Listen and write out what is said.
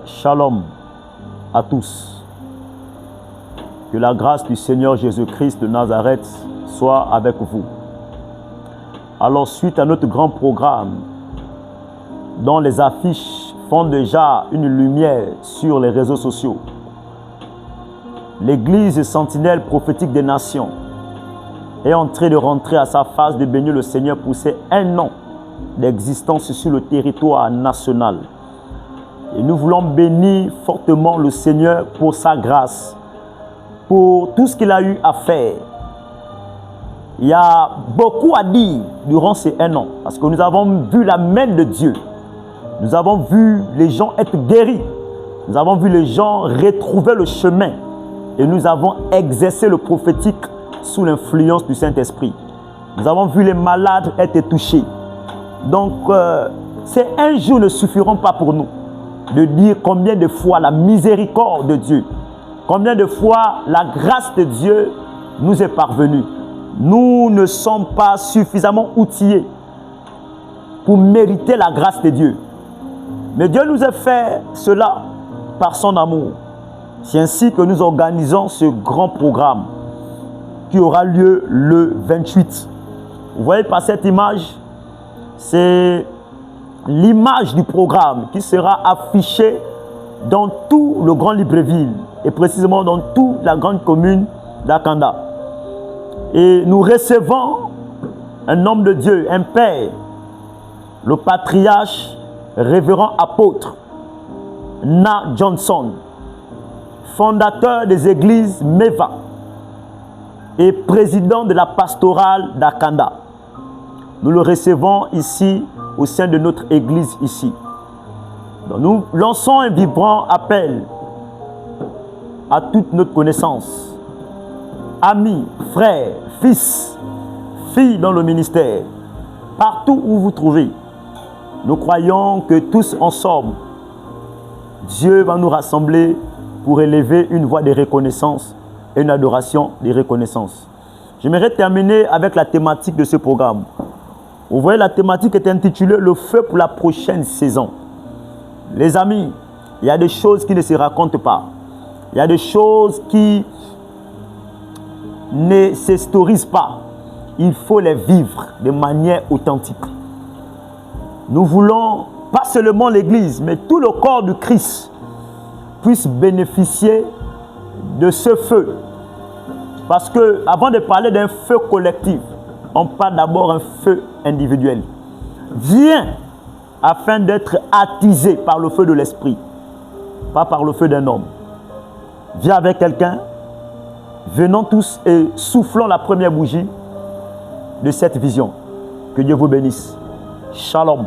Shalom à tous. Que la grâce du Seigneur Jésus-Christ de Nazareth soit avec vous. Alors, suite à notre grand programme, dont les affiches font déjà une lumière sur les réseaux sociaux, l'Église Sentinelle prophétique des nations est en train de rentrer à sa phase de bénir le Seigneur pour ses 1 an d'existence sur le territoire national. Et nous voulons bénir fortement le Seigneur pour sa grâce, pour tout ce qu'il a eu à faire. Il y a beaucoup à dire durant ces 1 an, parce que nous avons vu la main de Dieu. Nous avons vu les gens être guéris. Nous avons vu les gens retrouver le chemin. Et nous avons exercé le prophétique sous l'influence du Saint-Esprit. Nous avons vu les malades être touchés. Donc, ces 1 jour ne suffiront pas pour nous de dire combien de fois la miséricorde de Dieu, combien de fois la grâce de Dieu nous est parvenue. Nous ne sommes pas suffisamment outillés pour mériter la grâce de Dieu. Mais Dieu nous a fait cela par son amour. C'est ainsi que nous organisons ce grand programme qui aura lieu le 28. Vous voyez par cette image, c'est l'image du programme qui sera affichée dans tout le Grand Libreville et précisément dans toute la grande commune d'Akanda. Et nous recevons un homme de Dieu, un père, le patriarche, révérend apôtre Na Johnson, fondateur des églises Meva et président de la pastorale d'Akanda. Nous le recevons ici au sein de notre église ici. Donc nous lançons un vibrant appel à toute notre connaissance, amis, frères, fils, filles dans le ministère, partout où vous trouvez. Nous croyons que tous ensemble, Dieu va nous rassembler pour élever une voix de reconnaissance et une adoration de reconnaissance. J'aimerais terminer avec la thématique de ce programme. Vous voyez, la thématique est intitulée « Le feu pour la prochaine saison ». Les amis, il y a des choses qui ne se racontent pas. Il y a des choses qui ne s'historisent pas. Il faut les vivre de manière authentique. Nous voulons, pas seulement l'Église, mais tout le corps du Christ puisse bénéficier de ce feu. Parce que, avant de parler d'un feu collectif, on parle d'abord d'un feu individuel. Viens afin d'être attisé par le feu de l'esprit, pas par le feu d'un homme. Viens avec quelqu'un, venons tous et soufflons la première bougie de cette vision. Que Dieu vous bénisse. Shalom.